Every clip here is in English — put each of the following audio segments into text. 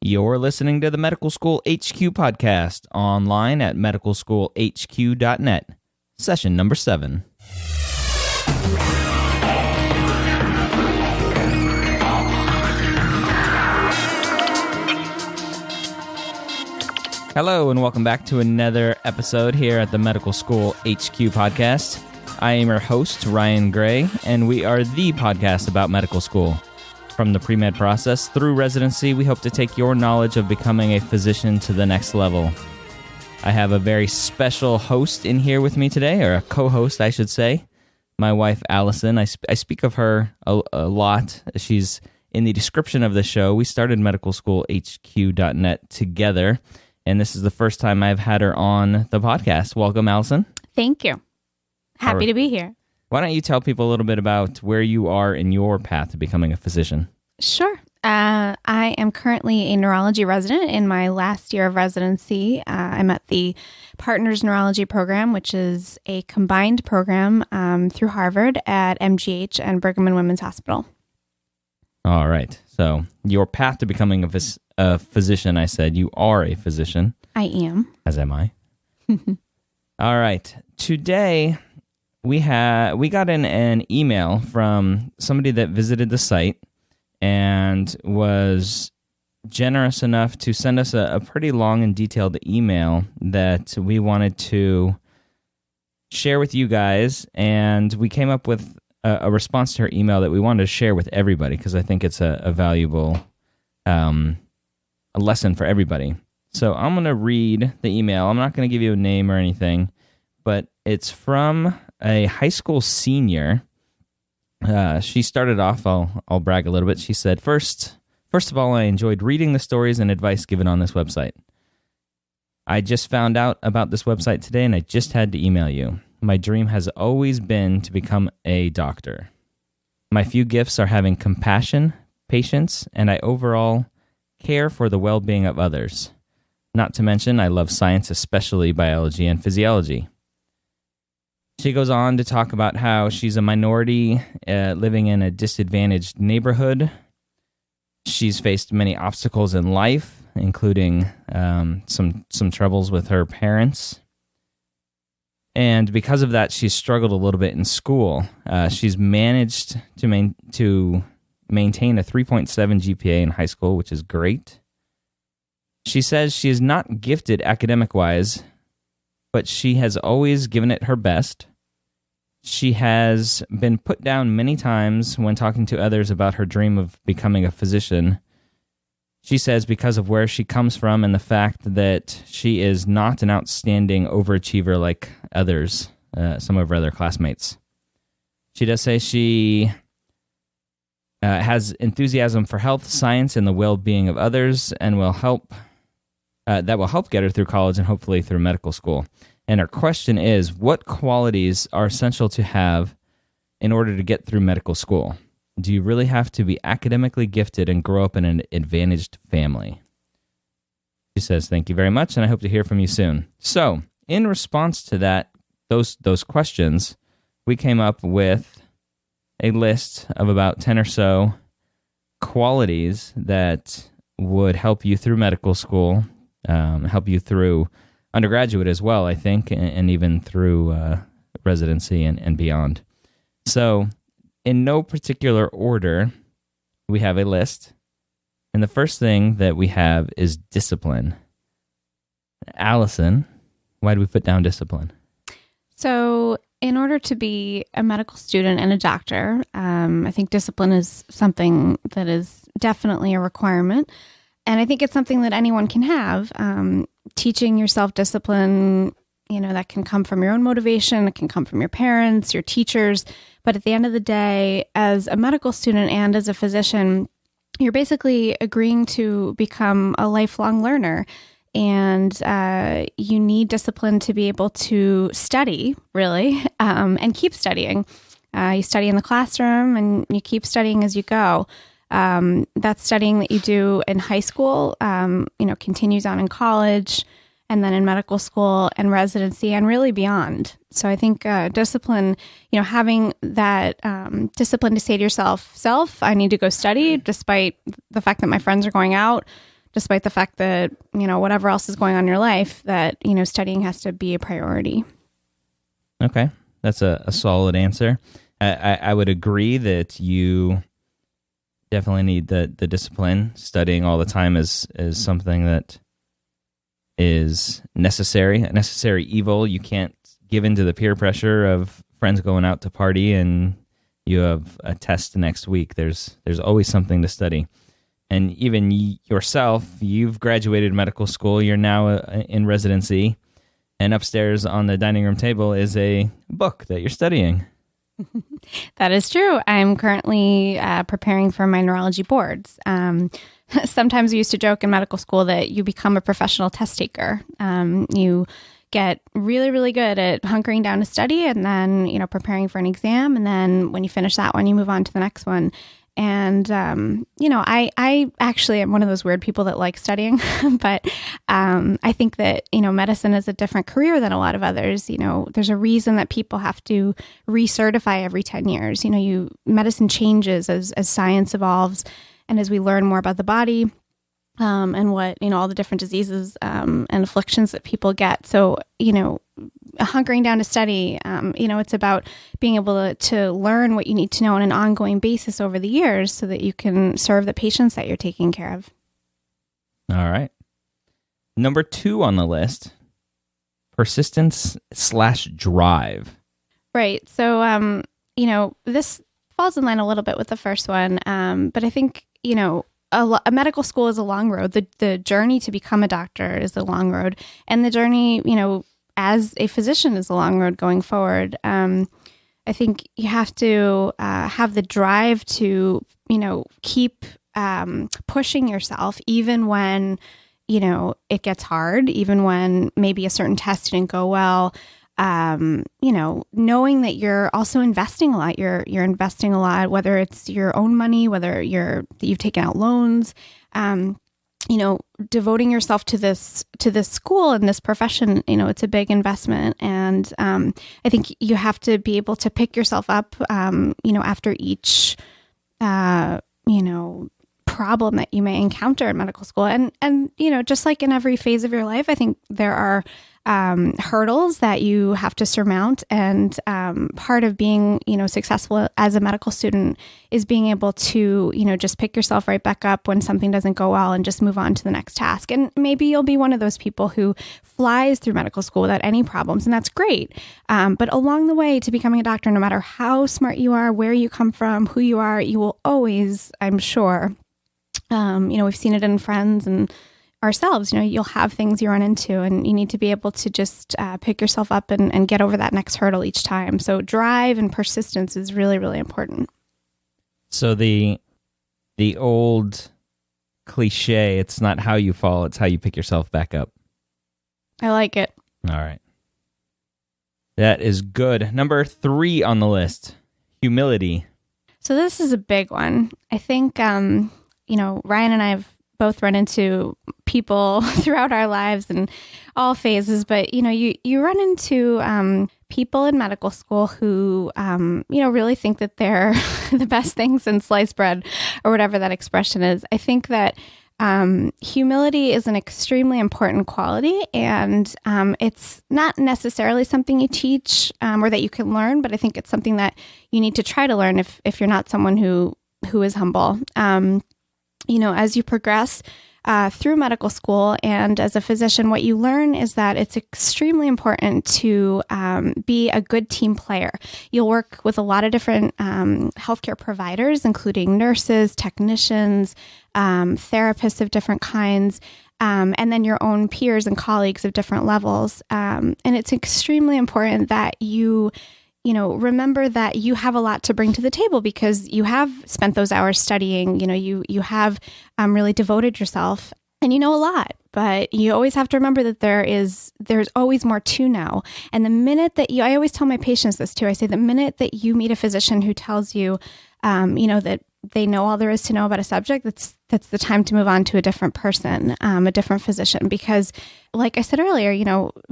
You're listening to the Medical School HQ podcast online at medicalschoolhq.net. Session number 7. Hello, and welcome back to another episode here at the Medical School HQ podcast. I am your host, Ryan Gray, and we are the podcast about medical school. From the pre-med process through residency, we hope to take your knowledge of becoming a physician to the next level. I have a very special host in here with me today, or a co-host, I should say, my wife, Allison. I speak of her a lot. She's in the description of the show. We started medicalschoolhq.net together, and this is the first time I've had her on the podcast. Welcome, Allison. Thank you. Happy to be here. Why don't you tell people a little bit about where you are in your path to becoming a physician? Sure. I am currently a neurology resident in my last year of residency. I'm at the Partners Neurology Program, which is a combined program through Harvard at MGH and Brigham and Women's Hospital. All right. So your path to becoming a physician, I said you are a physician. I am. As am I. All right. Today, we got an email from somebody that visited the site and was generous enough to send us a pretty long and detailed email that we wanted to share with you guys. And we came up with a response to her email that we wanted to share with everybody because I think it's a valuable a lesson for everybody. So I'm going to read the email. I'm not going to give you a name or anything, but it's from a high school senior. She started off, I'll brag a little bit. She said, First of all, I enjoyed reading the stories and advice given on this website. I just found out about this website today and I just had to email you. My dream has always been to become a doctor. My few gifts are having compassion, patience, and I overall care for the well-being of others. Not to mention, I love science, especially biology and physiology. She goes on to talk about how she's a minority living in a disadvantaged neighborhood. She's faced many obstacles in life, including some troubles with her parents. And because of that, she's struggled a little bit in school. She's managed to maintain a 3.7 GPA in high school, which is great. She says she is not gifted academic-wise, but she has always given it her best. She has been put down many times when talking to others about her dream of becoming a physician. She says because of where she comes from and the fact that she is not an outstanding overachiever like others, some of her other classmates. She does say she has enthusiasm for health, science, and the well-being of others, and that will help get her through college and hopefully through medical school. And her question is, what qualities are essential to have in order to get through medical school? Do you really have to be academically gifted and grow up in an advantaged family? She says, thank you very much, and I hope to hear from you soon. So, in response to those questions, we came up with a list of about 10 or so qualities that would help you through medical school, help you through undergraduate as well, I think, and even through residency and beyond. So, in no particular order, we have a list. And the first thing that we have is discipline. Allison, why do we put down discipline? So, in order to be a medical student and a doctor, I think discipline is something that is definitely a requirement. And I think it's something that anyone can have. Teaching yourself discipline, that can come from your own motivation. It can come from your parents, your teachers. But at the end of the day, as a medical student and as a physician, you're basically agreeing to become a lifelong learner. And you need discipline to be able to study, really, and keep studying. You study in the classroom and you keep studying as you go. That studying that you do in high school, continues on in college and then in medical school and residency and really beyond. So I think discipline, having that discipline to say to yourself, I need to go study despite the fact that my friends are going out despite the fact that, whatever else is going on in your life, that, studying has to be a priority. Okay. That's a solid answer. I would agree that you definitely need the discipline. Studying all the time is something that is necessary, a necessary evil. You can't give in to the peer pressure of friends going out to party and you have a test next week. There's always something to study. And even yourself, you've graduated medical school. You're now in residency. And upstairs on the dining room table is a book that you're studying. That is true. I'm currently preparing for my neurology boards. Sometimes we used to joke in medical school that you become a professional test taker. You get really, really good at hunkering down to study and then, preparing for an exam. And then when you finish that one, you move on to the next one. And, I actually am one of those weird people that like studying, but I think that, medicine is a different career than a lot of others. There's a reason that people have to recertify every 10 years. Medicine changes as science evolves and as we learn more about the body. And what, all the different diseases and afflictions that people get. So, hunkering down to study, it's about being able to learn what you need to know on an ongoing basis over the years so that you can serve the patients that you're taking care of. All right. Number 2 on the list, persistence/drive. Right. So, this falls in line a little bit with the first one. But I think, a medical school is a long road. The journey to become a doctor is a long road. And the journey, as a physician is a long road going forward. I think you have to have the drive to, keep pushing yourself even when, it gets hard, even when maybe a certain test didn't go well. Knowing that you're also investing a lot, you're investing a lot, whether it's your own money, whether you've taken out loans, devoting yourself to this school and this profession, it's a big investment. And, I think you have to be able to pick yourself up, after each, problem that you may encounter in medical school. And, just like in every phase of your life, I think there are hurdles that you have to surmount. And part of being, successful as a medical student is being able to, just pick yourself right back up when something doesn't go well and just move on to the next task. And maybe you'll be one of those people who flies through medical school without any problems. And that's great. But along the way to becoming a doctor, no matter how smart you are, where you come from, who you are, you will always, I'm sure, we've seen it in friends and ourselves, you'll have things you run into and you need to be able to just pick yourself up and get over that next hurdle each time. So drive and persistence is really, really important. So the old cliche, it's not how you fall, it's how you pick yourself back up. I like it. All right. That is good. Number 3 on the list, humility. So this is a big one. I think, Ryan and I have both run into people throughout our lives in all phases, but you run into people in medical school who really think that they're the best thing since sliced bread or whatever that expression is. I think that humility is an extremely important quality, and it's not necessarily something you teach or that you can learn, but I think it's something that you need to try to learn if you're not someone who is humble. As you progress through medical school and as a physician, what you learn is that it's extremely important to be a good team player. You'll work with a lot of different healthcare providers, including nurses, technicians, therapists of different kinds, and then your own peers and colleagues of different levels. And it's extremely important that you remember that you have a lot to bring to the table because you have spent those hours studying, you have really devoted yourself and you know a lot, but you always have to remember that there's always more to know. And the minute that I always tell my patients this too, I say the minute that you meet a physician who tells you, that they know all there is to know about a subject, that's the time to move on to a different person, a different physician. Because like I said earlier,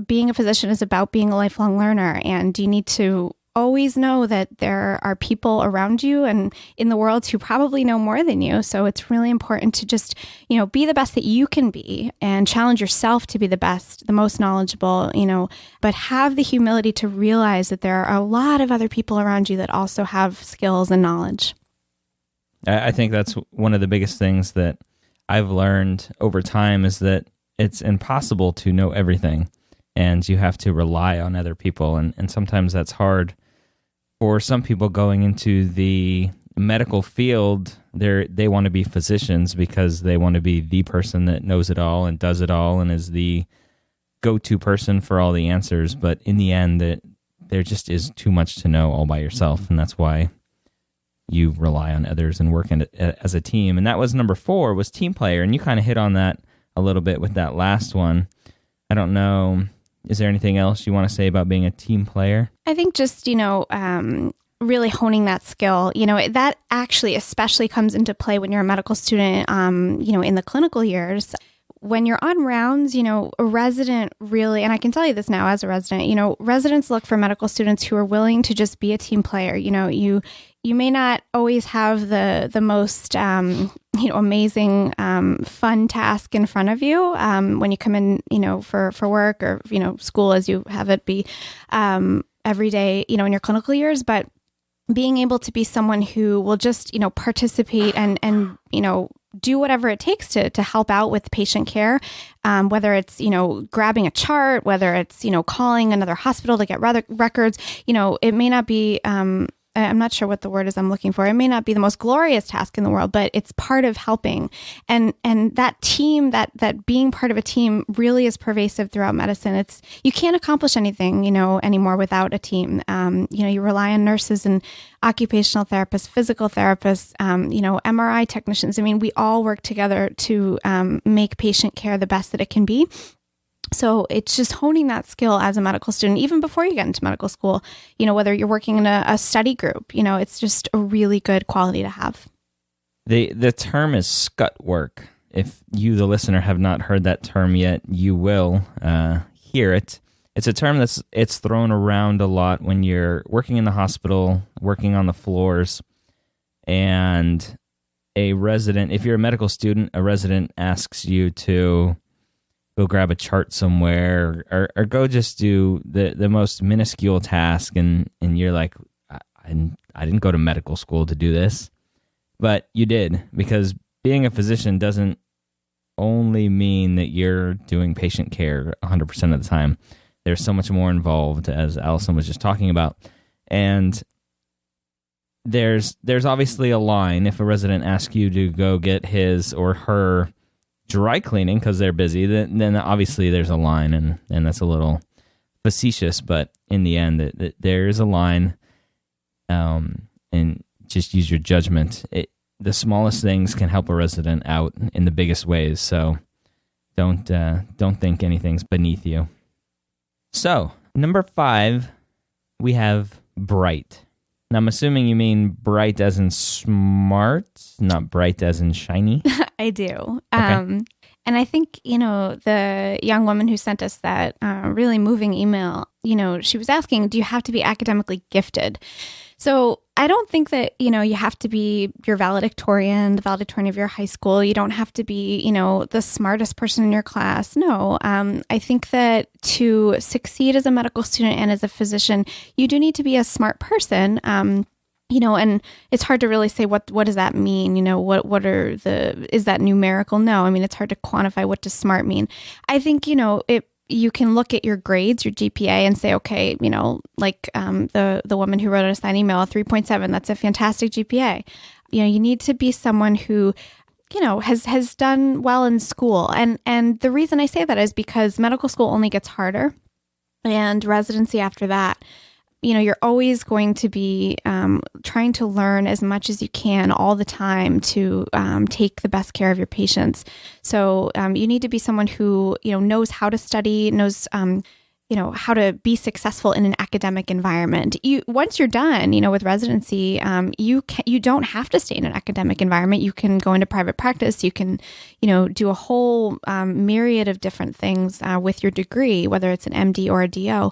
being a physician is about being a lifelong learner, and you need to always know that there are people around you and in the world who probably know more than you. So it's really important to just, be the best that you can be and challenge yourself to be the best, the most knowledgeable, but have the humility to realize that there are a lot of other people around you that also have skills and knowledge. I think that's one of the biggest things that I've learned over time is that it's impossible to know everything, and you have to rely on other people. And sometimes that's hard for some people going into the medical field. They want to be physicians because they want to be the person that knows it all and does it all and is the go-to person for all the answers. But in the end, there just is too much to know all by yourself, and that's why you rely on others and work as a team. And that was number 4, was team player. And you kind of hit on that a little bit with that last one. I don't know, is there anything else you want to say about being a team player? I think just, really honing that skill, that actually especially comes into play when you're a medical student, in the clinical years. When you're on rounds, a resident really, and I can tell you this now as a resident, residents look for medical students who are willing to just be a team player. You may not always have the most, amazing, fun task in front of you when you come in, for work or, school as you have it be every day, in your clinical years. But being able to be someone who will just, participate and do whatever it takes to help out with patient care, whether it's, grabbing a chart, whether it's, calling another hospital to get records, it may not be, I'm not sure what the word is I'm looking for. It may not be the most glorious task in the world, but it's part of helping. And that team, that being part of a team really is pervasive throughout medicine. You can't accomplish anything, anymore without a team. You rely on nurses and occupational therapists, physical therapists, MRI technicians. I mean, we all work together to make patient care the best that it can be. So it's just honing that skill as a medical student, even before you get into medical school, whether you're working in a study group, it's just a really good quality to have. The term is scut work. If you, the listener, have not heard that term yet, you will hear it. It's a term it's thrown around a lot when you're working in the hospital, working on the floors, and a resident, if you're a medical student, a resident asks you to go grab a chart somewhere or go just do the most minuscule task, and you're like, I didn't go to medical school to do this. But you did, because being a physician doesn't only mean that you're doing patient care 100% of the time. There's so much more involved, as Allison was just talking about. And there's obviously a line. If a resident asks you to go get his or her dry cleaning because they're busy, then obviously there's a line, and that's a little facetious, but in the end, there is a line, and just use your judgment. The smallest things can help a resident out in the biggest ways, so don't think anything's beneath you. So, number 5, we have bright. Now, I'm assuming you mean bright as in smart, not bright as in shiny. I do. Okay. And I think, the young woman who sent us that really moving email, she was asking, do you have to be academically gifted? So I don't think that, you have to be your valedictorian, the valedictorian of your high school. You don't have to be, the smartest person in your class. No, I think that to succeed as a medical student and as a physician, you do need to be a smart person. And it's hard to really say what does that mean? Is that numerical? No, I mean, it's hard to quantify what does smart mean. I think, you can look at your grades, your GPA, and say, okay, the woman who wrote us that email, a 3.7, that's a fantastic GPA. You need to be someone who, has done well in school. And the reason I say that is because medical school only gets harder, and residency after that. You're always going to be trying to learn as much as you can all the time to take the best care of your patients. So you need to be someone who, knows how to study, knows, how to be successful in an academic environment. Once you're done, with residency, you don't have to stay in an academic environment. You can go into private practice. You can, do a whole myriad of different things with your degree, whether it's an MD or a DO.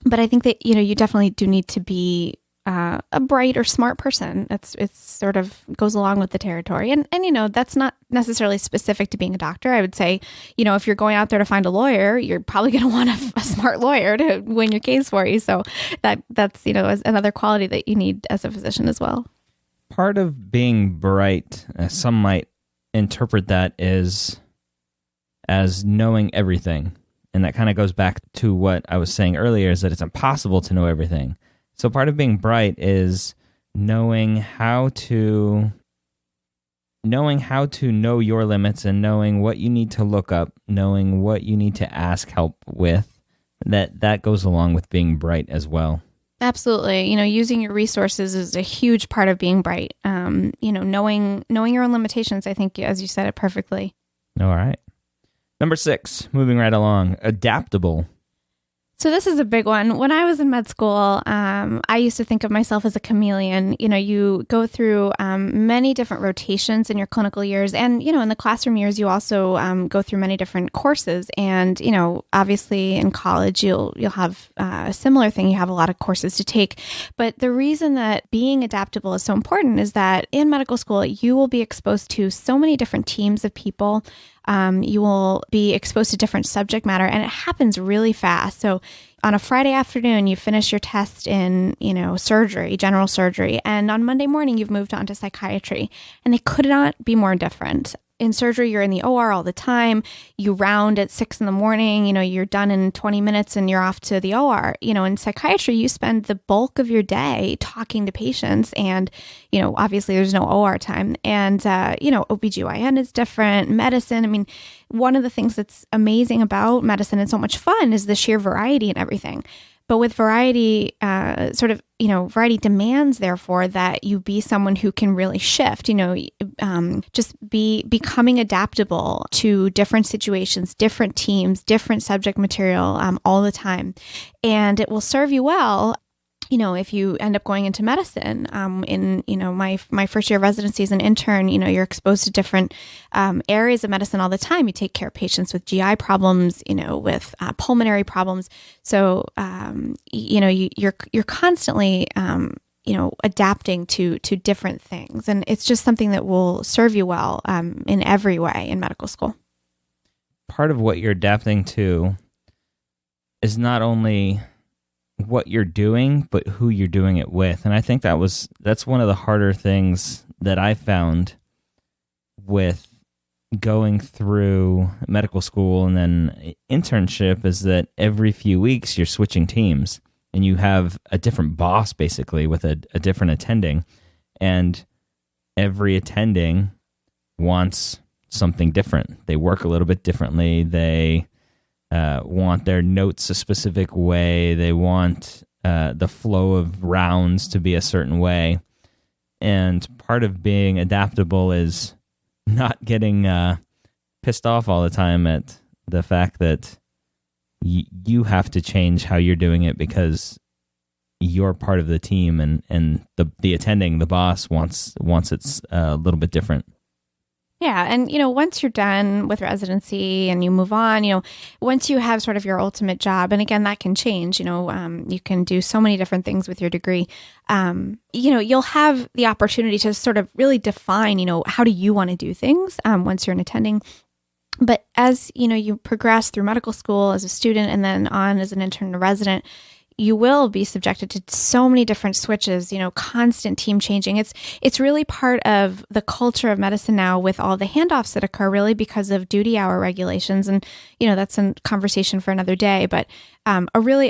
But I think that, you definitely do need to be a bright or smart person. It's sort of goes along with the territory. And that's not necessarily specific to being a doctor. I would say, if you're going out there to find a lawyer, you're probably going to want a smart lawyer to win your case for you. So that's, another quality that you need as a physician as well. Part of being bright, some might interpret that as knowing everything. And that kind of goes back to what I was saying earlier, is that it's impossible to know everything. So part of being bright is knowing how to know your limits and knowing what you need to look up, knowing what you need to ask help with. That goes along with being bright as well. Absolutely. Using your resources is a huge part of being bright. Knowing your own limitations, I think, as you said it perfectly. All right. Number 6, moving right along, adaptable. So this is a big one. When I was in med school, I used to think of myself as a chameleon. You go through many different rotations in your clinical years. And, in the classroom years, you also go through many different courses. And, obviously in college, you'll have a similar thing. You have a lot of courses to take. But the reason that being adaptable is so important is that in medical school, you will be exposed to so many different teams of people. You will be exposed to different subject matter, and it happens really fast. So on a Friday afternoon, you finish your test in, surgery, general surgery, and on Monday morning, you've moved on to psychiatry, and they could not be more different. In surgery, you're in the OR all the time. You round at 6 a.m. You're done in 20 minutes and you're off to the OR. In psychiatry, you spend the bulk of your day talking to patients, and, obviously there's no OR time. And, OBGYN is different, medicine. I mean, one of the things that's amazing about medicine and so much fun is the sheer variety and everything. But with variety, variety demands, therefore, that you be someone who can really shift, just becoming adaptable to different situations, different teams, different subject material all the time. And it will serve you well, if you end up going into medicine. In my first year of residency as an intern, you're exposed to different areas of medicine all the time. You take care of patients with GI problems, with pulmonary problems. So you're constantly adapting to different things, and it's just something that will serve you well in every way in medical school. Part of what you're adapting to is not only what you're doing, but who you're doing it with. And I think that's one of the harder things that I found with going through medical school and then internship, is that every few weeks you're switching teams and you have a different boss, basically, with a different attending, and every attending wants something different. They work a little bit differently. They want their notes a specific way. They want the flow of rounds to be a certain way. And part of being adaptable is not getting pissed off all the time at the fact that you have to change how you're doing it because you're part of the team, and the attending, the boss, wants it a little bit different. Yeah. And, once you're done with residency and you move on, once you have sort of your ultimate job, and again, that can change, you can do so many different things with your degree. You'll have the opportunity to sort of really define, how do you want to do things once you're an attending. But as, you progress through medical school as a student and then on as an intern and resident, you will be subjected to so many different switches, constant team changing. It's really part of the culture of medicine now, with all the handoffs that occur, really because of duty hour regulations. And, that's a conversation for another day. But a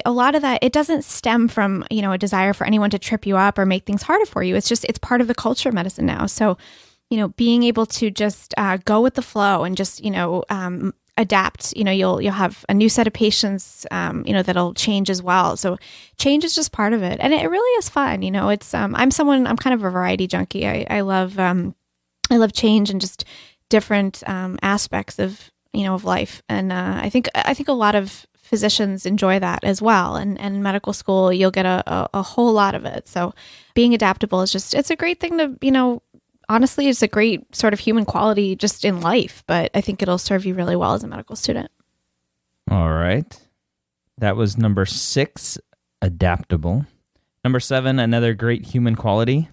lot of that, it doesn't stem from, a desire for anyone to trip you up or make things harder for you. It's part of the culture of medicine now. So, being able to just go with the flow and just, adapt, you'll have a new set of patients, that'll change as well. So change is just part of it. And it really is fun. It's, I'm kind of a variety junkie. I love change and just different aspects of life. And I think a lot of physicians enjoy that as well. And in medical school, you'll get a whole lot of it. So being adaptable is it's a great thing to, honestly, it's a great sort of human quality just in life, but I think it'll serve you really well as a medical student. All right. That was number 6, adaptable. Number 7, another great human quality,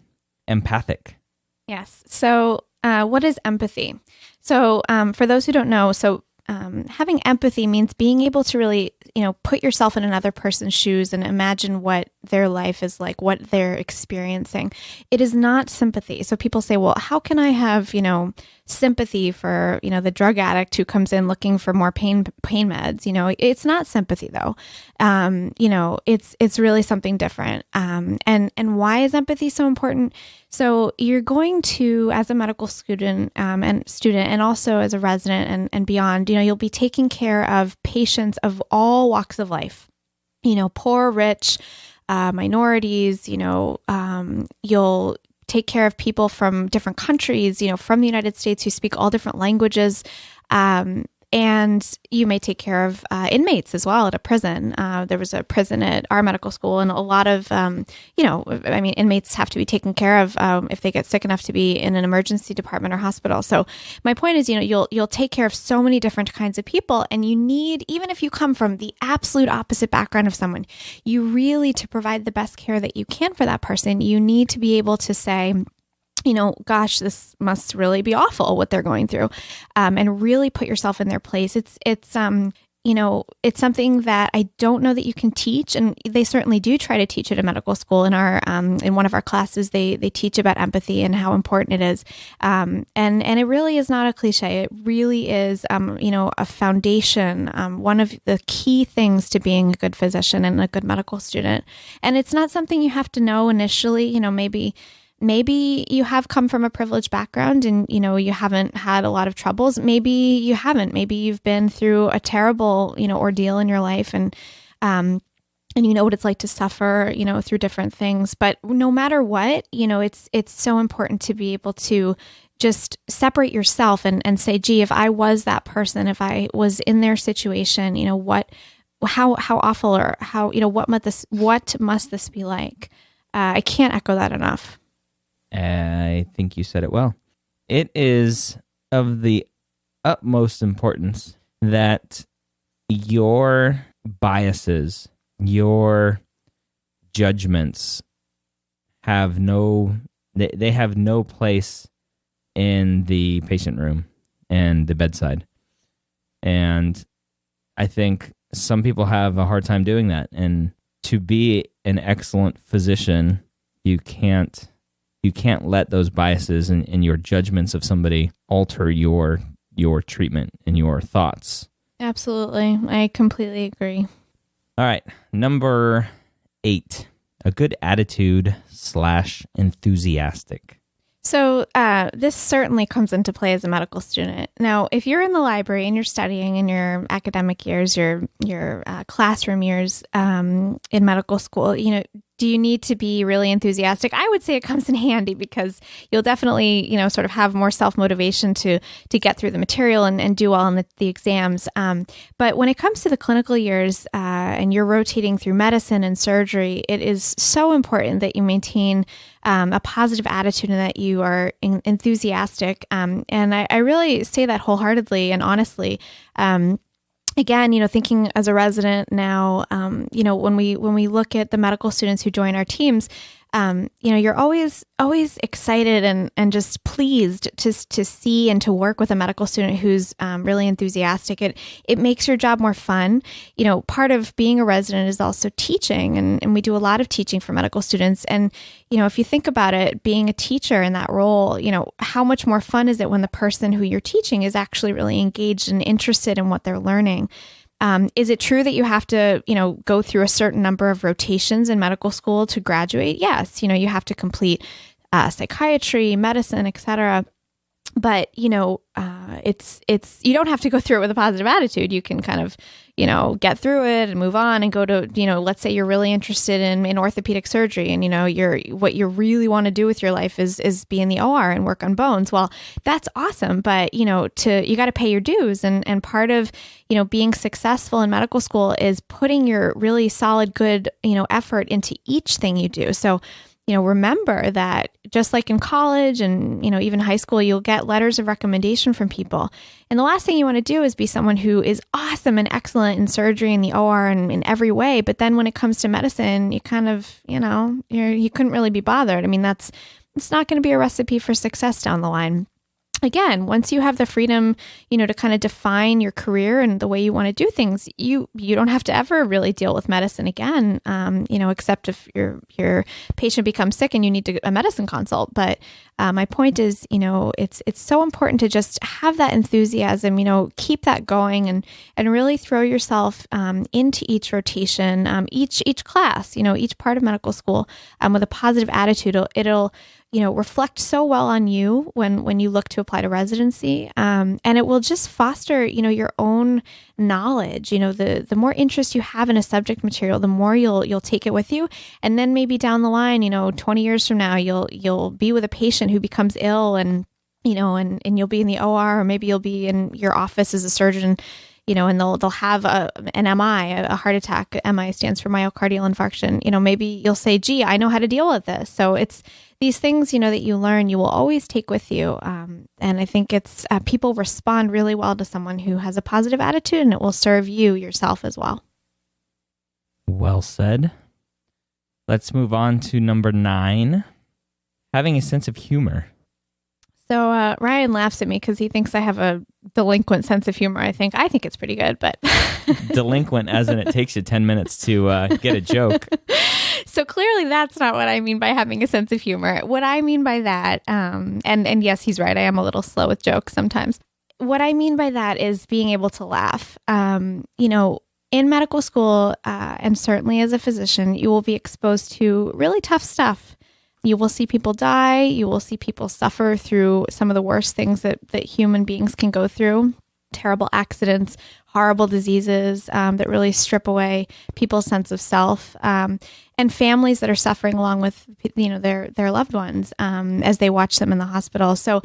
empathic. Yes. So what is empathy? So for those who don't know, having empathy means being able to really, put yourself in another person's shoes and imagine what their life is like, what they're experiencing. It is not sympathy. So people say, well, how can I have, sympathy for, the drug addict who comes in looking for more pain meds? It's not sympathy though. It's really something different. And why is empathy so important? So you're going to, as a medical student and also as a resident and beyond, you'll be taking care of patients of all walks of life, poor, rich, minorities, you'll take care of people from different countries, from the United States who speak all different languages. And you may take care of inmates as well at a prison. There was a prison at our medical school, and a lot of, inmates have to be taken care of if they get sick enough to be in an emergency department or hospital. So my point is, you'll take care of so many different kinds of people, and you need, even if you come from the absolute opposite background of someone, you really, to provide the best care that you can for that person, you need to be able to say, gosh, this must really be awful what they're going through, and really put yourself in their place. It's something that I don't know that you can teach, and they certainly do try to teach it in medical school. In one of our classes, they teach about empathy and how important it is, and it really is not a cliche. It really is, a foundation, one of the key things to being a good physician and a good medical student. And it's not something you have to know initially. Maybe you have come from a privileged background and, you haven't had a lot of troubles. Maybe you haven't. Maybe you've been through a terrible, ordeal in your life and you know what it's like to suffer, through different things. But no matter what, it's so important to be able to just separate yourself and say, gee, if I was that person, if I was in their situation, how awful, or how, what must this be like? I can't echo that enough. I think you said it well. It is of the utmost importance that your biases, your judgments have no place in the patient room and the bedside. And I think some people have a hard time doing that. And to be an excellent physician, you can't let those biases and your judgments of somebody alter your treatment and your thoughts. Absolutely. I completely agree. All right. Number 8, a good attitude / enthusiastic. So this certainly comes into play as a medical student. Now, if you're in the library and you're studying in your academic years, your classroom years in medical school, do you need to be really enthusiastic? I would say it comes in handy because you'll definitely, sort of have more self-motivation to get through the material and do well in the exams. But when it comes to the clinical years and you're rotating through medicine and surgery, it is so important that you maintain a positive attitude and that you are enthusiastic. And I really say that wholeheartedly and honestly. Again, thinking as a resident now, when we look at the medical students who join our teams, you're always excited and just pleased to see and to work with a medical student who's really enthusiastic. It makes your job more fun. Part of being a resident is also teaching, and we do a lot of teaching for medical students. And, if you think about it, being a teacher in that role, how much more fun is it when the person who you're teaching is actually really engaged and interested in what they're learning? Is it true that you have to, go through a certain number of rotations in medical school to graduate? Yes. You have to complete psychiatry, medicine, etc. But, it's you don't have to go through it with a positive attitude. You can kind of, get through it and move on and go to, let's say you're really interested in orthopedic surgery and, what you really want to do with your life is be in the OR and work on bones. Well, that's awesome. But, you got to pay your dues. And part of, being successful in medical school is putting your really solid, good, effort into each thing you do. So, remember that just like in college and, even high school, you'll get letters of recommendation from people. And the last thing you want to do is be someone who is awesome and excellent in surgery and the OR and in every way. But then when it comes to medicine, you kind of, you couldn't really be bothered. I mean, it's not going to be a recipe for success down the line. Again, once you have the freedom, to kind of define your career and the way you want to do things, you don't have to ever really deal with medicine again, except if your patient becomes sick and you need a medicine consult. But my point is, it's so important to just have that enthusiasm, keep that going and really throw yourself into each rotation, each class, each part of medical school with a positive attitude. It'll reflect so well on you when you look to apply to residency. And it will just foster, your own knowledge. The more interest you have in a subject material, the more you'll take it with you. And then maybe down the line, 20 years from now, you'll be with a patient who becomes ill and you'll be in the OR, or maybe you'll be in your office as a surgeon, and they'll have an MI, a heart attack. MI stands for myocardial infarction. Maybe you'll say, gee, I know how to deal with this. So it's these things, that you learn, you will always take with you. And I think it's people respond really well to someone who has a positive attitude, and it will serve you yourself as well. Well said. Let's move on to number 9, having a sense of humor. So Ryan laughs at me because he thinks I have a delinquent sense of humor. I think it's pretty good, but delinquent as in it takes you 10 minutes to get a joke. So clearly that's not what I mean by having a sense of humor. What I mean by that, and yes, he's right, I am a little slow with jokes sometimes. What I mean by that is being able to laugh. In medical school, and certainly as a physician, you will be exposed to really tough stuff. You will see people die. You will see people suffer through some of the worst things that human beings can go through. Terrible accidents, horrible diseases that really strip away people's sense of self, and families that are suffering along with their loved ones as they watch them in the hospital. So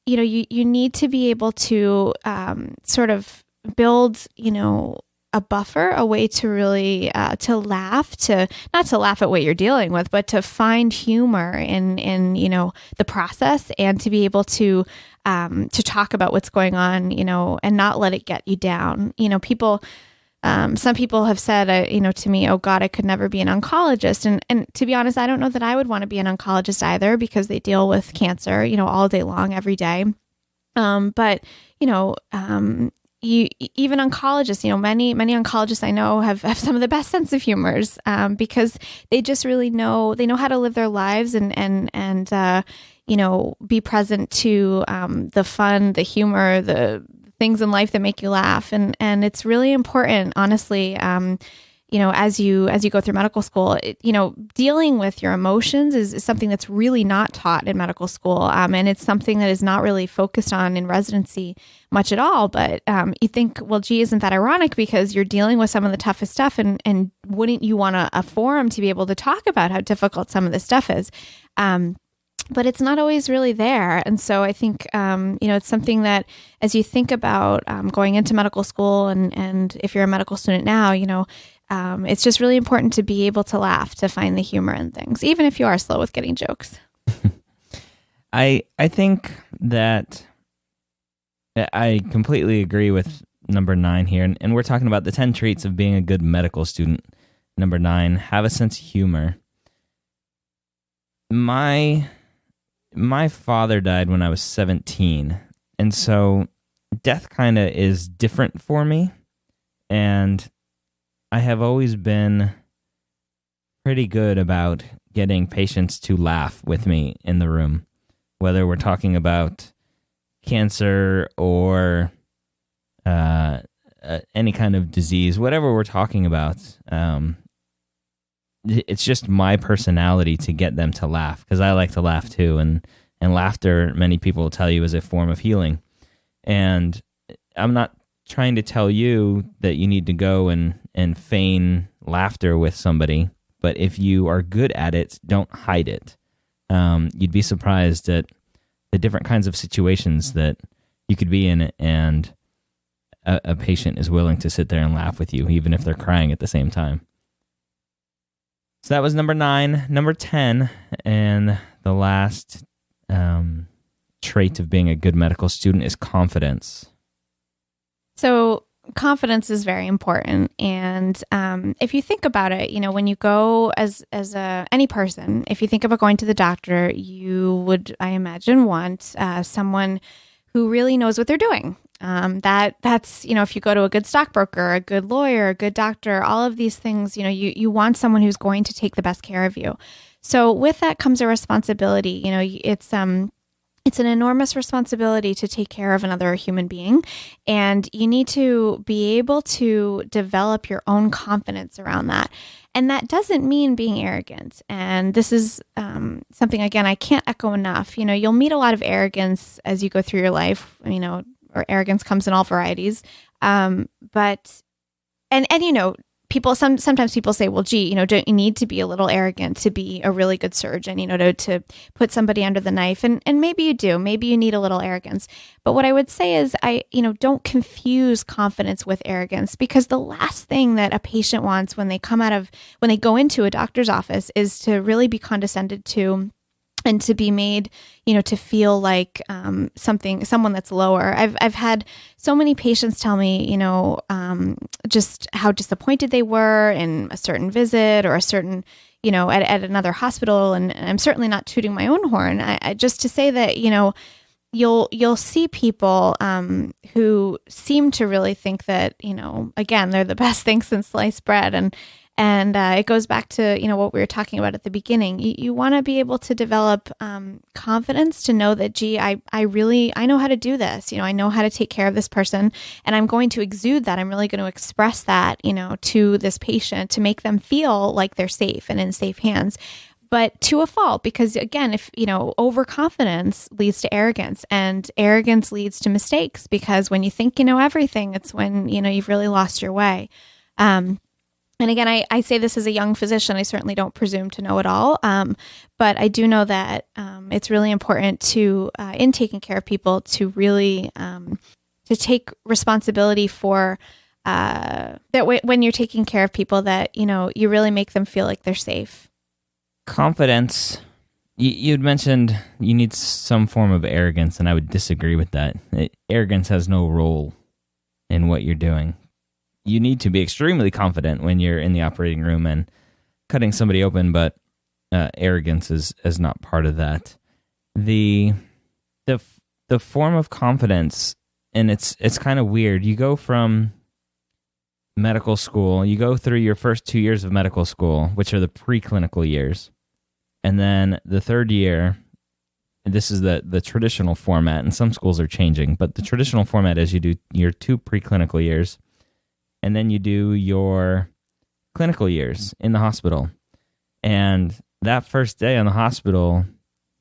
you need to be able to sort of build a buffer, a way to really to laugh, not to laugh at what you're dealing with, but to find humor in the process, and to be able to talk about what's going on, and not let it get you down. People, some people have said, to me, oh God, I could never be an oncologist. And to be honest, I don't know that I would want to be an oncologist either, because they deal with cancer, all day long, every day. But even oncologists, many oncologists I know have some of the best sense of humors, because they just really they know how to live their lives and be present to the fun, the humor, the things in life that make you laugh. And it's really important, honestly, as you go through medical school, dealing with your emotions is something that's really not taught in medical school. And it's something that is not really focused on in residency much at all. But you think, well, gee, isn't that ironic? Because you're dealing with some of the toughest stuff, and wouldn't you want a forum to be able to talk about how difficult some of this stuff is? But it's not always really there. And so I think, it's something that as you think about going into medical school, and if you're a medical student now, it's just really important to be able to laugh, to find the humor in things, even if you are slow with getting jokes. I think that I completely agree with number 9 here. And we're talking about the 10 traits of being a good medical student. Number 9, have a sense of humor. My father died when I was 17. And so death kind of is different for me. And I have always been pretty good about getting patients to laugh with me in the room, whether we're talking about cancer or any kind of disease, whatever we're talking about. It's just my personality to get them to laugh, because I like to laugh too. And laughter, many people will tell you, is a form of healing. And I'm not trying to tell you that you need to go and feign laughter with somebody, but if you are good at it, don't hide it. You'd be surprised at the different kinds of situations that you could be in, and a patient is willing to sit there and laugh with you, even if they're crying at the same time. So that was number 9. Number 10, and the last trait of being a good medical student is confidence. So confidence is very important. And if you think about it, when you go as any person, if you think about going to the doctor, you would, I imagine, want someone who really knows what they're doing. That's, if you go to a good stockbroker, a good lawyer, a good doctor, all of these things, you want someone who's going to take the best care of you. So with that comes a responsibility. It's an enormous responsibility to take care of another human being, and you need to be able to develop your own confidence around that. And that doesn't mean being arrogant. And this is something, again, I can't echo enough. You'll meet a lot of arrogance as you go through your life, or arrogance comes in all varieties. But people, sometimes people say, well, gee, don't you need to be a little arrogant to be a really good surgeon, to put somebody under the knife? And maybe you do. Maybe you need a little arrogance. But what I would say is don't confuse confidence with arrogance, because the last thing that a patient wants when they go into a doctor's office is to really be condescended to and to be made, to feel like someone that's lower. I've had so many patients tell me, just how disappointed they were in a certain visit or a certain, at another hospital. And I'm certainly not tooting my own horn. I just to say that, you'll see people who seem to really think that, again, they're the best thing since sliced bread. And it goes back to, what we were talking about at the beginning. You want to be able to develop confidence to know that, gee, I know how to do this. I know how to take care of this person, and I'm going to exude that. I'm really going to express that, to this patient to make them feel like they're safe and in safe hands. But to a fault, because again, if, overconfidence leads to arrogance, and arrogance leads to mistakes, because when you think you know everything, it's when, you've really lost your way. And again, I say this as a young physician. I certainly don't presume to know it all, but I do know that it's really important to, in taking care of people, to really to take responsibility for that. When you're taking care of people, that you really make them feel like they're safe. Confidence. You'd mentioned you need some form of arrogance, and I would disagree with that. Arrogance has no role in what you're doing. You need to be extremely confident when you're in the operating room and cutting somebody open, but arrogance is not part of that. The form of confidence, and it's kind of weird. You go from medical school, you go through your first 2 years of medical school, which are the preclinical years, and then the third year, this is the traditional format, and some schools are changing, but the traditional format is you do your 2 preclinical years, and then you do your clinical years in the hospital. And that first day in the hospital,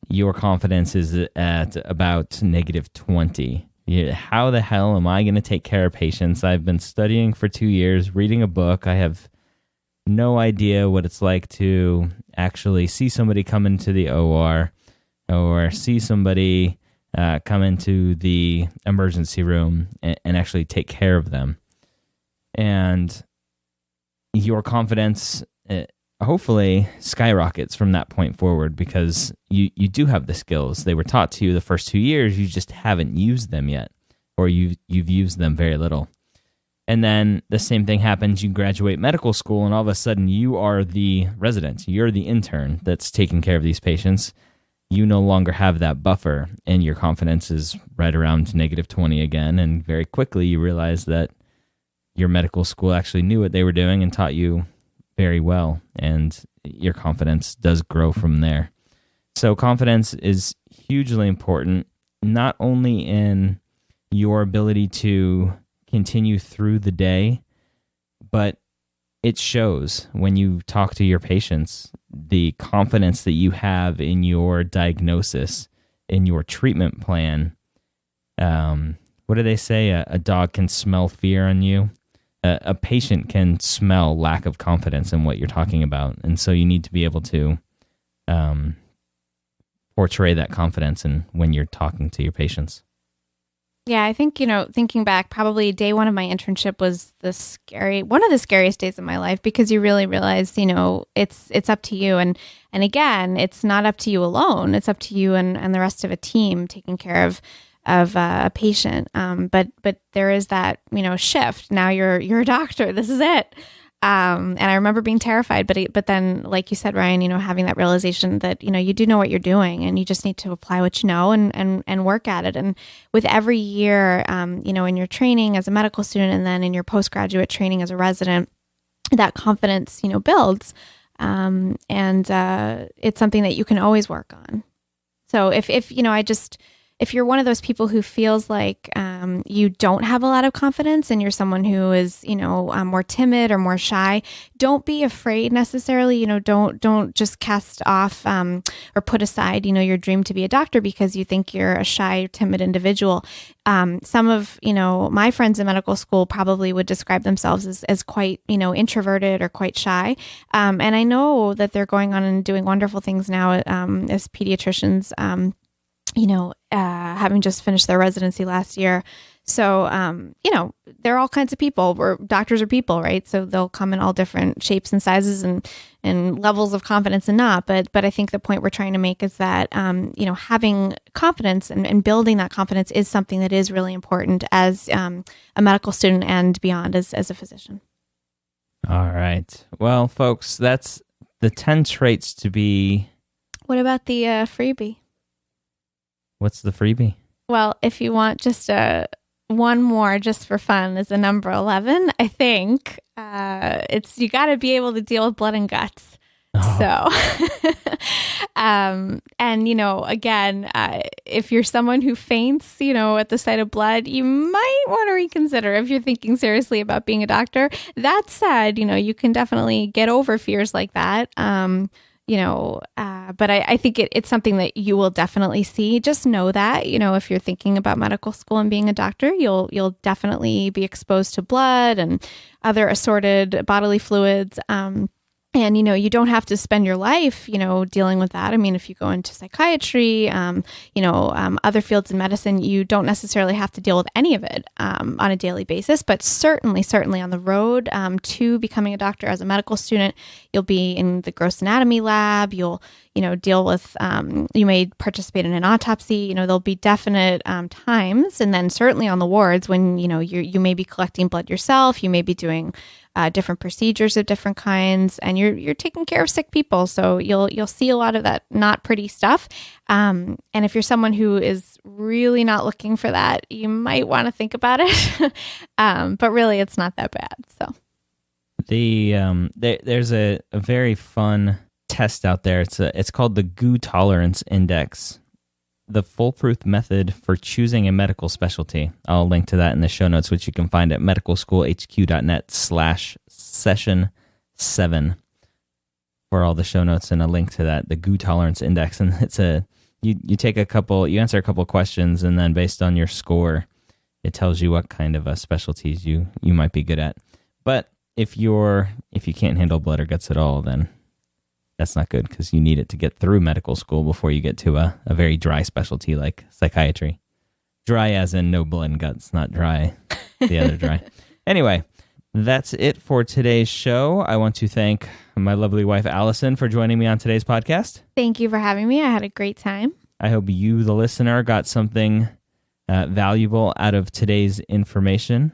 your confidence is at about -20. How the hell am I going to take care of patients? I've been studying for 2 years, reading a book. I have no idea what it's like to actually see somebody come into the OR or see somebody come into the emergency room and actually take care of them. And your confidence hopefully skyrockets from that point forward, because you do have the skills. They were taught to you the first 2 years, you just haven't used them yet, or you've used them very little. And then the same thing happens, you graduate medical school, and all of a sudden you are the resident, you're the intern that's taking care of these patients. You no longer have that buffer, and your confidence is right around -20 again, and very quickly you realize that your medical school actually knew what they were doing and taught you very well, and your confidence does grow from there. So confidence is hugely important, not only in your ability to continue through the day, but it shows when you talk to your patients, the confidence that you have in your diagnosis, in your treatment plan. What do they say? A dog can smell fear on you. A patient can smell lack of confidence in what you're talking about. And so you need to be able to portray that confidence when you're talking to your patients. Yeah, I think, thinking back, probably day one of my internship was one of the scariest days of my life, because you really realize, it's up to you. And again, it's not up to you alone. It's up to you and the rest of a team taking care of a patient. But there is that, shift. Now you're a doctor. This is it. And I remember being terrified, but then, like you said, Ryan, having that realization that, you do know what you're doing, and you just need to apply what you know and work at it. And with every year, in your training as a medical student, and then in your postgraduate training as a resident, that confidence, builds. And it's something that you can always work on. So if you're one of those people who feels like you don't have a lot of confidence, and you're someone who is, more timid or more shy, don't be afraid necessarily. Don't just cast off or put aside, your dream to be a doctor because you think you're a shy or timid individual. Some of, my friends in medical school probably would describe themselves as quite, introverted or quite shy. And I know that they're going on and doing wonderful things now as pediatricians, having just finished their residency last year. So, there are all kinds of people. Doctors are people, right? So they'll come in all different shapes and sizes and levels of confidence and not. But I think the point we're trying to make is that, having confidence and building that confidence is something that is really important as a medical student and beyond as a physician. All right. Well, folks, that's the 10 traits to be. What about the freebie? What's the freebie? Well, if you want just one more just for fun is a number 11, I think it's you got to be able to deal with blood and guts. Oh. So, and again, if you're someone who faints, at the sight of blood, you might want to reconsider if you're thinking seriously about being a doctor. That said, you can definitely get over fears like that. But I think it's something that you will definitely see. Just know that, if you're thinking about medical school and being a doctor, you'll definitely be exposed to blood and other assorted bodily fluids. And, you don't have to spend your life, dealing with that. I mean, if you go into psychiatry, other fields in medicine, you don't necessarily have to deal with any of it on a daily basis. But certainly on the road to becoming a doctor as a medical student, you'll be in the gross anatomy lab. You'll, deal with, you may participate in an autopsy. There'll be definite times. And then certainly on the wards when, you may be collecting blood yourself. You may be doing different procedures of different kinds, and you're taking care of sick people. So you'll see a lot of that not pretty stuff. And if you're someone who is really not looking for that, you might want to think about it. But really, it's not that bad. So there's a very fun test out there. It's called the goo tolerance index. The foolproof method for choosing a medical specialty. I'll link to that in the show notes, which you can find at medicalschoolhq.net/session7 for all the show notes and a link to that, the goo tolerance index. And it's you answer a couple questions, and then based on your score, it tells you what kind of specialties you might be good at. But if you can't handle blood or guts at all, then that's not good, because you need it to get through medical school before you get to a very dry specialty like psychiatry. Dry as in no blood and guts, not dry, the other dry. Anyway, that's it for today's show. I want to thank my lovely wife, Allison, for joining me on today's podcast. Thank you for having me. I had a great time. I hope you, the listener, got something valuable out of today's information.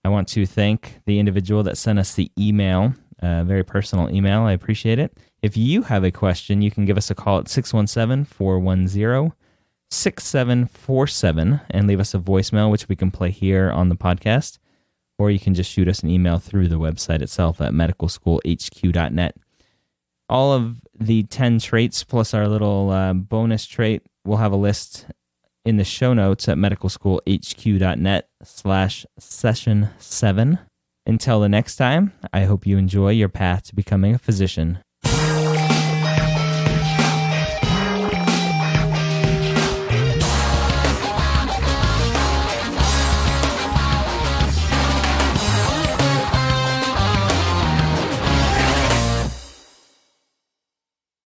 I want to thank the individual that sent us the email, a very personal email. I appreciate it. If you have a question, you can give us a call at 617-410-6747 and leave us a voicemail, which we can play here on the podcast. Or you can just shoot us an email through the website itself at medicalschoolhq.net. All of the 10 traits plus our little bonus trait, we'll have a list in the show notes at medicalschoolhq.net/session7. Until the next time, I hope you enjoy your path to becoming a physician.